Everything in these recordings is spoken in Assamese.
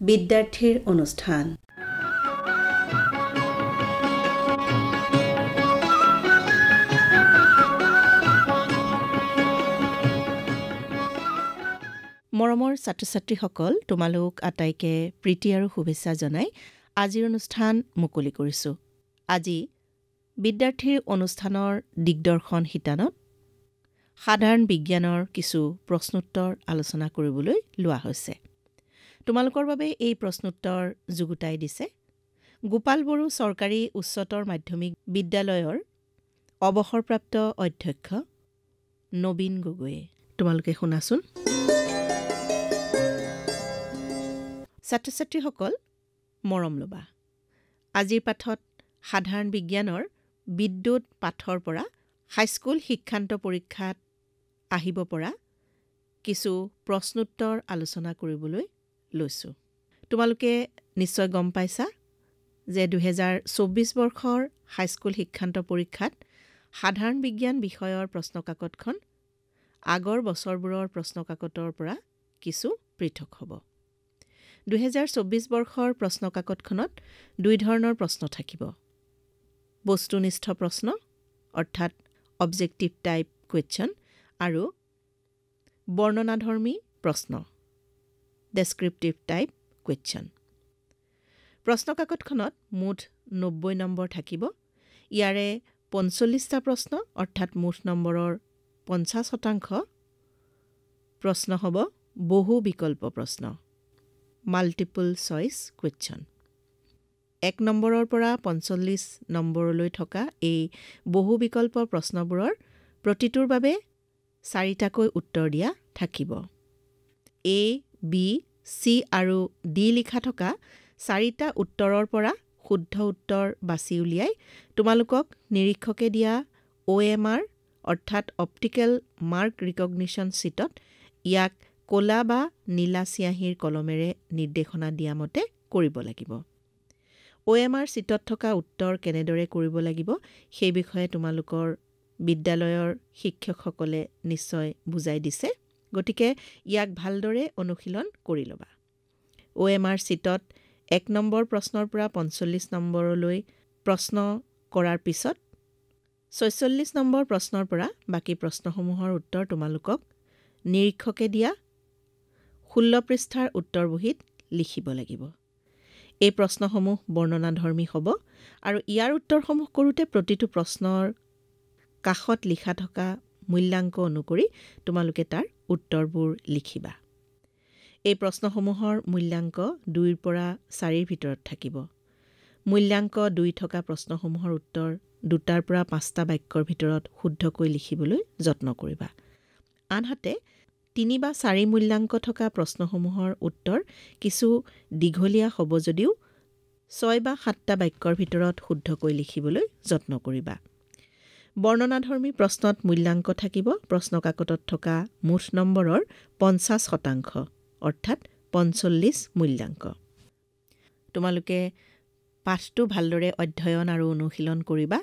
বিদ্যাৰ্থীৰ অনুষ্ঠান। মৰমৰ ছাত্ৰ-ছাত্ৰীসকল, তোমালোক আটাইকে প্ৰীতি আৰু শুভেচ্ছা জনাই আজিৰ অনুষ্ঠান মুকলি কৰিছোঁ। আজি বিদ্যাৰ্থীৰ অনুষ্ঠানৰ দিগদৰ্শন শিতানত সাধাৰণ বিজ্ঞানৰ কিছু প্ৰশ্নোত্তৰ আলোচনা কৰিবলৈ লোৱা হৈছে। তোমালোকৰ বাবে এই প্ৰশ্নোত্তৰ যুগুতাই দিছে গোপাল বড়ো চৰকাৰী উচ্চতৰ মাধ্যমিক বিদ্যালয়ৰ অৱসৰপ্ৰাপ্ত অধ্যক্ষ নবীন গগৈয়ে। তোমালোকে শুনাচোন। ছাত্ৰ-ছাত্ৰীসকল মৰম ল'বা। আজিৰ পাঠত সাধাৰণ বিজ্ঞানৰ বিদ্যুৎ পাঠৰ পৰা হাইস্কুল শিক্ষান্ত পৰীক্ষাত আহিব পৰা কিছু প্ৰশ্নোত্তৰ আলোচনা কৰিবলৈ লৈছোঁ। তোমালোকে নিশ্চয় গম পাইছা যে 2024 বৰ্ষৰ হাইস্কুল শিক্ষান্ত পৰীক্ষাত সাধাৰণ বিজ্ঞান বিষয়ৰ প্ৰশ্নকাকতখন আগৰ বছৰবোৰৰ প্ৰশ্নকাকতৰ পৰা কিছু পৃথক হ'ব। 2024 বৰ্ষৰ প্ৰশ্নকাকতখনত দুই ধৰণৰ প্ৰশ্ন থাকিব। বস্তুনিষ্ঠ প্ৰশ্ন অৰ্থাৎ অবজেক্টিভ টাইপ কুৱেশ্যন আৰু বৰ্ণনাধৰ্মী প্ৰশ্ন ডেছক্ৰিপটিভ টাইপ কুৱেশ্যন। প্ৰশ্নকাকতখনত মুঠ 90 নম্বৰ থাকিব। ইয়াৰে 45টা প্ৰশ্ন অৰ্থাৎ মুঠ নম্বৰৰ 50% প্ৰশ্ন হ'ব বহু বিকল্প প্ৰশ্ন মাল্টিপল চইচ কুৱেশ্যন। 1 নম্বৰৰ পৰা 45 নম্বৰলৈ থকা এই বহু বিকল্প প্ৰশ্নবোৰৰ প্ৰতিটোৰ বাবে 4টাকৈ উত্তৰ দিয়া থাকিব। A, B, C আৰু D লিখা থকা 4টা উত্তৰৰ পৰা শুদ্ধ উত্তৰ বাছি উলিয়াই তোমালোকক নিৰীক্ষকে দিয়া OMR অৰ্থাৎ অপটিকেল মাৰ্ক ৰিকগনিশ্যন শ্বীটত ইয়াক ক'লা বা নীলা চিয়াঁহীৰ কলমেৰে নিৰ্দেশনা দিয়া মতে কৰিব লাগিব। OMR শ্বীটত থকা উত্তৰ কেনেদৰে কৰিব লাগিব সেই বিষয়ে তোমালোকৰ বিদ্যালয়ৰ শিক্ষকসকলে নিশ্চয় বুজাই দিছে। গতিকে ইয়াক ভালদৰে অনুশীলন কৰি ল'বা। OMR শ্বীটত 1 নম্বৰ প্ৰশ্নৰ পৰা 45 নম্বৰলৈ প্ৰশ্ন কৰাৰ পিছত 46 নম্বৰ প্ৰশ্নৰ পৰা বাকী প্ৰশ্নসমূহৰ উত্তৰ তোমালোকক নিৰীক্ষকে দিয়া 16 পৃষ্ঠাৰ উত্তৰ বহীত লিখিব লাগিব। এই প্ৰশ্নসমূহ বৰ্ণনাধৰ্মী হ'ব আৰু ইয়াৰ উত্তৰসমূহ কৰোঁতে প্ৰতিটো প্ৰশ্নৰ কাষত লিখা থকা মূল্যাংক অনুসৰি তোমালোকে তাৰ উত্তৰবোৰ লিখিবা। এই প্ৰশ্নসমূহৰ মূল্যাংক 2ৰ পৰা 4ৰ ভিতৰত থাকিব। মূল্যাংক 2 থকা প্ৰশ্নসমূহৰ উত্তৰ 2টাৰ পৰা 5টা বাক্যৰ ভিতৰত শুদ্ধকৈ লিখিবলৈ যত্ন কৰিবা। আনহাতে 3 বা 4 মূল্যাংক থকা প্ৰশ্নসমূহৰ উত্তৰ কিছু দীঘলীয়া হ'ব যদিও 6 বা 7টা বাক্যৰ ভিতৰত শুদ্ধকৈ লিখিবলৈ যত্ন কৰিবা। বৰ্ণনাধৰ্মী প্ৰশ্নত মূল্যাংক থাকিব প্ৰশ্নকাকতত থকা মুঠ নম্বৰৰ 50% অৰ্থাৎ 45 মূল্যাংক। তোমালোকে পাঠটো ভালদৰে অধ্যয়ন আৰু অনুশীলন কৰিবা।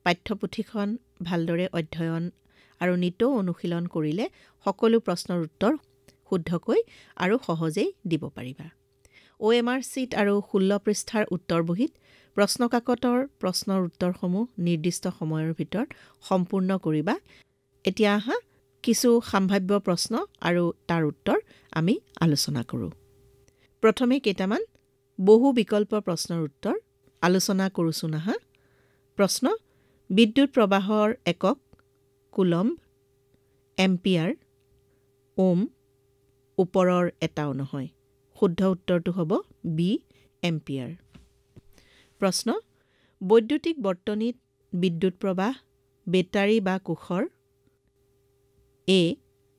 পাঠ্যপুথিখন ভালদৰে অধ্যয়ন আৰু নিতৌ অনুশীলন কৰিলে সকলো প্ৰশ্নৰ উত্তৰ শুদ্ধকৈ আৰু সহজেই দিব পাৰিবা। OMR শ্বীট আৰু 16 পৃষ্ঠাৰ উত্তৰ বহীত প্ৰশ্নকাকতৰ প্ৰশ্নৰ উত্তৰসমূহ নিৰ্দিষ্ট সময়ৰ ভিতৰত সম্পূৰ্ণ কৰিবা। এতিয়া আহা কিছু সম্ভাৱ্য প্ৰশ্ন আৰু তাৰ উত্তৰ আমি আলোচনা কৰোঁ। প্ৰথমে কেইটামান বহু বিকল্প প্ৰশ্নৰ উত্তৰ আলোচনা কৰোঁচোন আহা। প্ৰশ্ন: বিদ্যুৎ প্ৰবাহৰ একক কুলম্ব, এম্পিয়াৰ, ওম ওপৰৰ এটাও নহয়। শুদ্ধ উত্তৰটো হ'ব বি এম্পিয়াৰ। প্ৰশ্ন: বৈদ্যুতিক বৰ্তনীত বিদ্যুৎ প্ৰবাহ বেটাৰী বা কোষৰ এ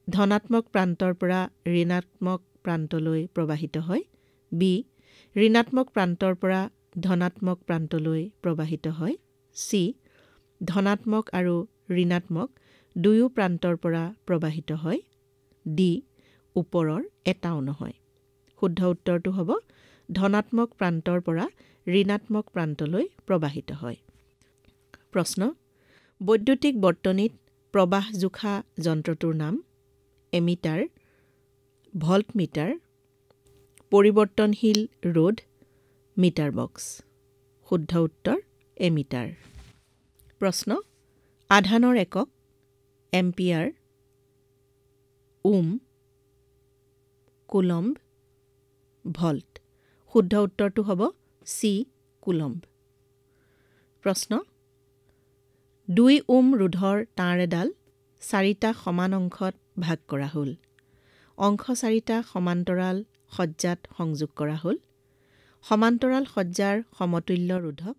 ধনাত্মক প্ৰান্তৰ পৰা ঋণাত্মক প্ৰান্তলৈ প্ৰবাহিত হয়, বি ঋণাত্মক প্ৰান্তৰ পৰা ধনাত্মক প্ৰান্তলৈ প্ৰবাহিত হয়, চি ধনাত্মক আৰু ঋণাত্মক দুয়ো প্ৰান্তৰ পৰা প্ৰবাহিত হয়, ডি ওপৰৰ এটাও নহয়। শুদ্ধ উত্তৰটো হ'ব ধনাত্মক প্ৰান্তৰ পৰা ঋণাত্মক প্ৰান্তলৈ প্ৰবাহিত হয়। প্ৰশ্ন: বৈদ্যুতিক বৰ্তনীত প্ৰবাহ জোখা যন্ত্ৰটোৰ নাম এমিটাৰ, ভল্টমিটাৰ, পৰিৱৰ্তনশীল ৰোধ মিটাৰ বক্স। শুদ্ধ উত্তৰ এমিটাৰ। প্ৰশ্ন আধানৰ একক এম্পিয়াৰ, ওম, কুলম্ব, ভল্ট। শুদ্ধ উত্তৰটো হ'ব চি কুলম্ব। প্ৰশ্ন 2 ওম ৰোধৰ তাঁৰ এডাল 4টা সমান অংশত ভাগ কৰা হ'ল। অংশ 4টা সমান্তৰাল সজ্জাত সংযোগ কৰা হ'ল। সমান্তৰাল সজ্জাৰ সমতুল্য ৰোধক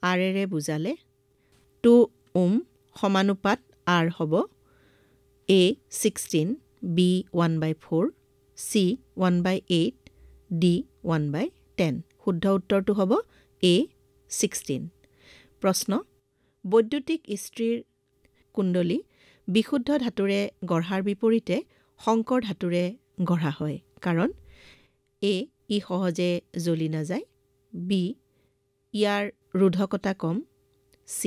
আৰেৰে বুজালে 2 ওম সমানুপাত আৰ হ'ব A 16, B 1/4, C 1/8, D 1/10। শুদ্ধ উত্তৰটো হ'ব A 16। প্ৰশ্ন বৈদ্যুতিক ইস্ত্ৰিৰ কুণ্ডলী বিশুদ্ধ ধাতুৰে গঢ়াৰ বিপৰীতে সংকৰ ধাতুৰে গঢ়া হয় কাৰণ A ই সহজে জ্বলি নাযায়, B ইয়াৰ ৰোধকতা কম, C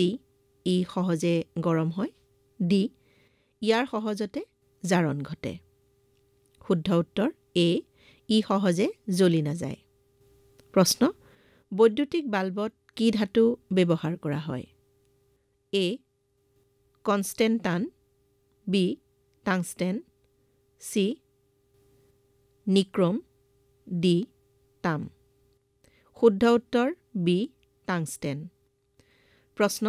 ই সহজে গৰম হয়, D ইয়াৰ সহজতে জাৰণ ঘটে। শুদ্ধ উত্তৰ A ই সহজে জ্বলি নাযায়। প্ৰশ্ন বৈদ্যুতিক বাল্বত কি ধাতু ব্যৱহাৰ কৰা হয়? A কনষ্টেণ্টান, B tungsten, C নিক্ৰম, D তাম। শুদ্ধ উত্তৰ B টাংষ্টেন। প্ৰশ্ন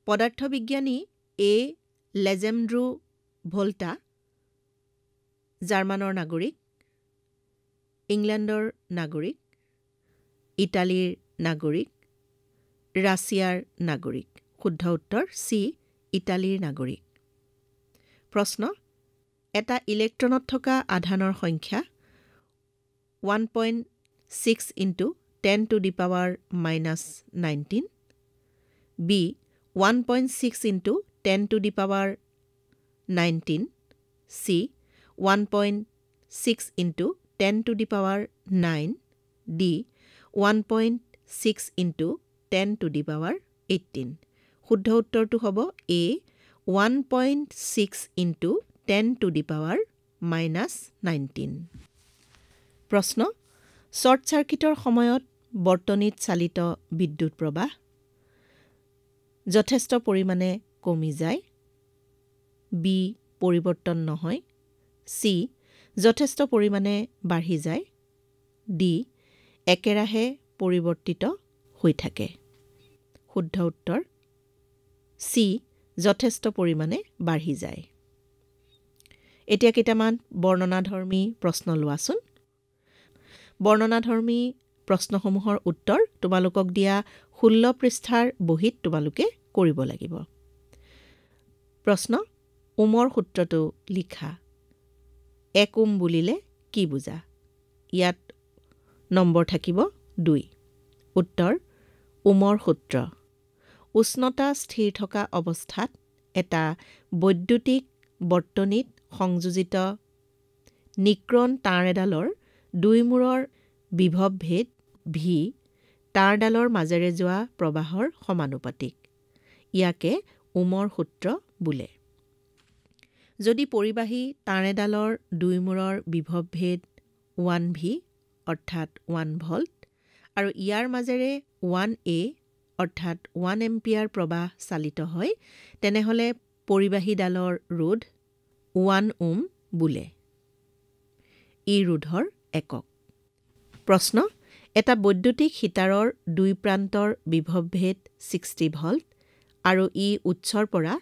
পদাৰ্থবিজ্ঞানী A লেজেণ্ড্ৰো ভল্টা জাৰ্মানৰ নাগৰিক, ইংলেণ্ডৰ নাগৰিক, ইটালীৰ নাগৰিক, ৰাছিয়াৰ নাগৰিক। শুদ্ধ উত্তৰ চি ইটালীৰ নাগৰিক। প্ৰশ্ন এটা ইলেক্ট্ৰনত থকা আধানৰ সংখ্যা 1.6 × 10⁻⁻19, B 1.6 × 10⁻19, C 1.6 × 10⁹, D 1.6 × 10⁻18। শুদ্ধ উত্তৰটো হ'ব A 1.6 × 10⁻19। প্ৰশ্ন শ্বৰ্ট চাৰ্কিটৰ সময়ত বৰ্তনীত চালিত বিদ্যুৎ প্ৰবাহ যথেষ্ট পৰিমাণে কমি যায়, B পৰিৱৰ্তন নহয়, C যথেষ্ট পৰিমাণে বাঢ়ি যায়, D একেৰাহে পৰিৱৰ্তিত হৈ থাকে। শুদ্ধ উত্তৰ C যথেষ্ট পৰিমাণে বাঢ়ি যায়। এতিয়া কেইটামান বৰ্ণনাধৰ্মী প্ৰশ্ন লোৱাচোন। বৰ্ণনাধৰ্মী প্ৰশ্নসমূহৰ উত্তৰ তোমালোকক দিয়া 16 পৃষ্ঠাৰ বহীত তোমালোকে কৰিব লাগিব। প্ৰশ্ন ওমৰ সূত্ৰটো লিখা। 1 ওম বুলিলে কি বুজা? ইয়াত নম্বৰ থাকিব 2। উত্তৰ ওমৰ সূত্ৰ উষ্ণতা স্থিৰ থকা অৱস্থাত এটা বৈদ্যুতিক বৰ্তনীত সংযোজিত নিক্ৰণ তাঁৰ এডালৰ 2 মূৰৰ বিভৱ ভেদ V তাঁৰডালৰ মাজেৰে যোৱা প্ৰবাহৰ সমানুপাতিক। ইয়াকে ওমৰ সূত্ৰ বোলে। যদি পৰিবাহী তাঁৰ এডালৰ 2 মূৰৰ বিভৱ ভেদ 1V অৰ্থাৎ 1 ভল্ট আৰু ইয়াৰ মাজেৰে 1A অৰ্থাৎ 1 এম্পিয়াৰ প্ৰবাহ চালিত হয়, তেনেহ'লে পৰিবাহীডালৰ ৰোধ 1 ওম বোলে। ই ৰোধৰ একক। প্ৰশ্ন এটা বৈদ্যুতিক হিটাৰৰ 2 প্ৰান্তৰ বিভৱ ভেদ 60 ভল্ট আৰু ই উৎসৰ পৰা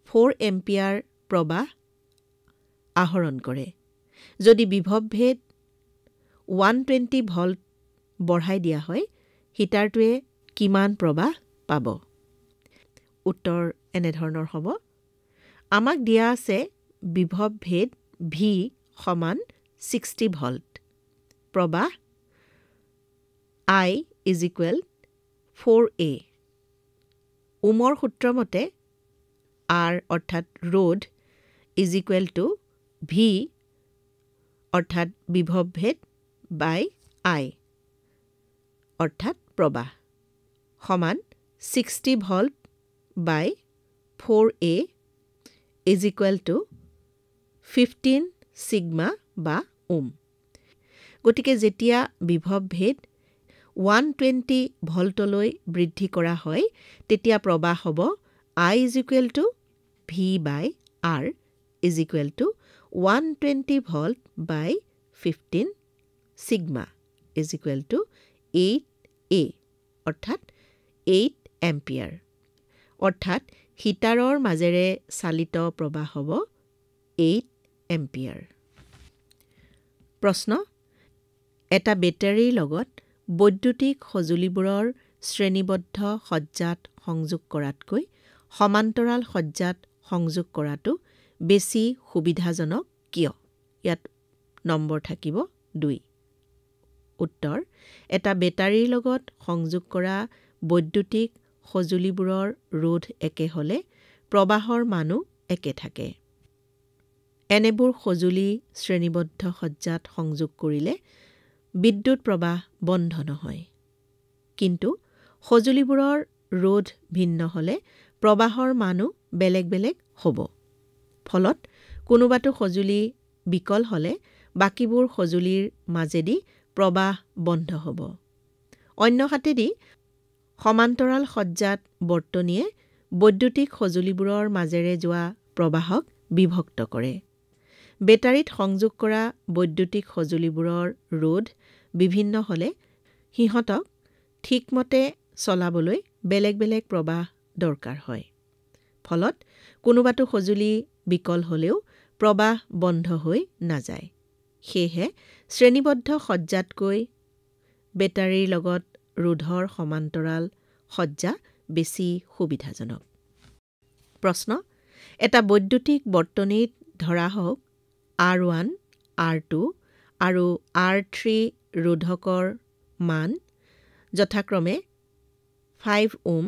4 এম্পিয়াৰ প্ৰবাহ আহৰণ কৰে। যদি বিভৱ ভেদ 120 ভল্ট বঢ়াই দিয়া হয়, হিটাৰটোৱে কিমান প্ৰবাহ পাব? উত্তৰ এনেধৰণৰ হ'ব। আমাক দিয়া আছে বিভৱ ভেদ V সমান 60 ভল্ট, প্ৰবাহ I = 4A। ওমৰ সূত্ৰমতে R অৰ্থাৎ ৰোধ = V অৰ্থাৎ বিভৱ ভেদ বাই I অৰ্থাৎ প্ৰবাহ সমান 60 ভল্ট বাই 4A = 15 ছিগমা বা ওম। গতিকে যেতিয়া বিভৱ ভেদ 120 ভল্টলৈ বৃদ্ধি কৰা হয় তেতিয়া প্ৰবাহ হ'ব I = V by R = 120 volt by 15 sigma = 8A অৰ্থাৎ 8 এম্পিয়াৰ। অৰ্থাৎ হিটাৰৰ মাজেৰে চালিত প্ৰবাহ হ'ব 8 এম্পিয়াৰ। প্ৰশ্ন, এটা বেটাৰীৰ লগত বৈদ্যুতিক সঁজুলিবোৰৰ শ্ৰেণীবদ্ধ সজ্জাত সংযোগ কৰাতকৈ সমান্তৰাল সজ্জাত সংযোগ কৰাটো বেছি সুবিধাজনক কিয়? ইয়াত নম্বৰ থাকিব 2। উত্তৰ, এটা বেটাৰীৰ লগত সংযোগ কৰা বৈদ্যুতিক সঁজুলিবোৰৰ ৰোধ একে হ'লে প্ৰবাহৰ মানো একে থাকে। এনেবোৰ সঁজুলি শ্ৰেণীবদ্ধ সজ্জাত সংযোগ কৰিলে বিদ্যুৎ প্ৰবাহ বন্ধ নহয়। কিন্তু সঁজুলিবোৰৰ ৰোধ ভিন্ন হ'লে প্ৰবাহৰ মানো বেলেগ বেলেগ হ'ব। ফলত কোনোবাটো সঁজুলি বিকল হ'লে বাকীবোৰ সঁজুলিৰ মাজেদি প্ৰবাহ বন্ধ হ'ব। অন্যহাতেদি সমান্তৰাল সজ্জাত বৰ্তনীয়ে বৈদ্যুতিক সঁজুলিবোৰৰ মাজেৰে যোৱা প্ৰবাহক বিভক্ত কৰে। বেটাৰীত সংযোগ কৰা বৈদ্যুতিক সঁজুলিবোৰৰ ৰোধ বিভিন্ন হ'লে সিহঁতক ঠিকমতে চলাবলৈ বেলেগ বেলেগ প্ৰবাহ দৰকাৰ হয়। ফলত কোনোবাটো সঁজুলি বিকল হ'লেও প্ৰবাহ বন্ধ হৈ নাযায়। সেয়েহে শ্ৰেণীবদ্ধ সজ্জাতকৈ বেটাৰীৰ লগত ৰোধৰ সমান্তৰাল সজ্জা বেছি সুবিধাজনক। প্ৰশ্ন, এটা বৈদ্যুতিক বৰ্তনীত ধৰা হওক R1, R2 আৰু R3 ৰোধকৰ মান যথাক্ৰমে 5 ওম,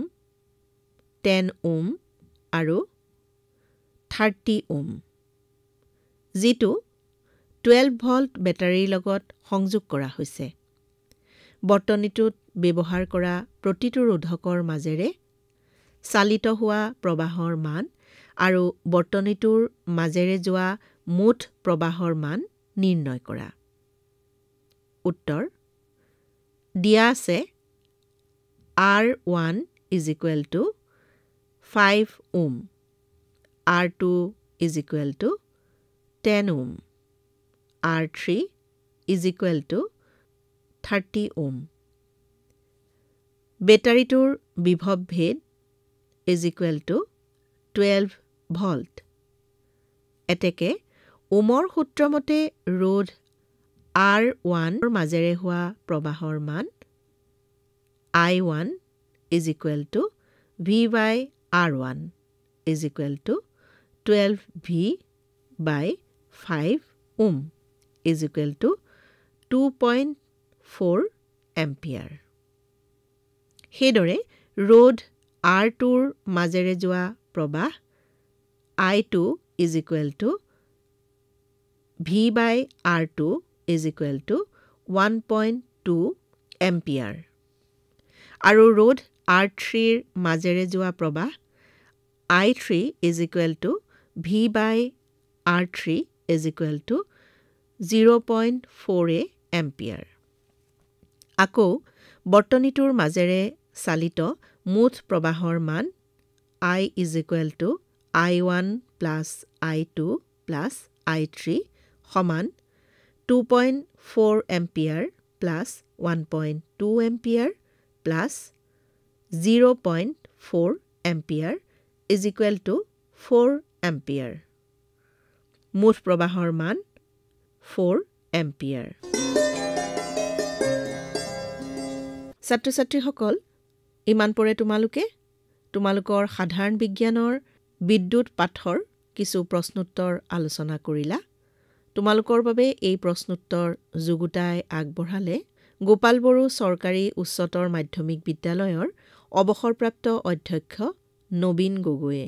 10 ওম আৰু 30 ওম, যিটো 12 ভল্ট বেটাৰীৰ লগত সংযোগ কৰা হৈছে। বৰ্তনীটোত ব্যৱহাৰ কৰা প্ৰতিটো ৰোধকৰ মাজেৰে চালিত হোৱা প্ৰবাহৰ মান আৰু বৰ্তনীটোৰ মাজেৰে যোৱা মুঠ প্ৰবাহৰ মান নিৰ্ণয় কৰা। উত্তৰ, দিয়া আছে R1 = 5 ওম, R2 = 10 ওম, R3 = 30 ওম। বেটাৰীটোৰ বিভৱ ভেদ = 12 ভল্ট। এতেকে ওমৰ সূত্ৰমতে ৰোধ R1 মাজেৰে হোৱা প্ৰবাহৰ মান I1 = V by R1 = 12V by 5 Om = 2.4 ampere. সেইদৰে ৰোধ R2ৰ মাজেৰে যোৱা প্ৰবাহ I2 = V by R2 = 1.2 ampere. আৰু ৰোধ R3ৰ মাজেৰে যোৱা প্ৰবাহ I3 = V by R3 = 0.4 ampere. আকৌ বৰ্তনীটোৰ মাজেৰে চালিত মুঠ প্ৰবাহৰ মান I = I1 + I2 + I3 সমান 2.4 এম্পিয়াৰ + 1.2 এম্পিয়াৰ + 0.4 এম্পিয়াৰ = 4 এম্পিয়াৰ। মুঠ প্ৰবাহৰ মান 4 এম্পিয়াৰ। ছাত্ৰ-ছাত্ৰীসকল, ইমান পৰে তোমালোকৰ সাধাৰণ বিজ্ঞানৰ বিদ্যুৎ পাঠৰ কিছু প্ৰশ্নোত্তৰ আলোচনা কৰিলা। তোমালোকৰ বাবে এই প্ৰশ্নোত্তৰ যুগুতাই আগবঢ়ালে গোপাল বড়ো চৰকাৰী উচ্চতৰ মাধ্যমিক বিদ্যালয়ৰ অৱসৰপ্ৰাপ্ত অধ্যক্ষ নবীন গগৈয়ে।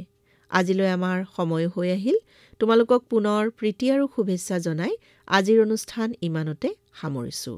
আজিলৈ আমাৰ সময় হৈ আহিল। তোমালোকক পুনৰ প্ৰীতি আৰু শুভেচ্ছা জনাই আজিৰ অনুষ্ঠান ইমানতে সামৰিছোঁ।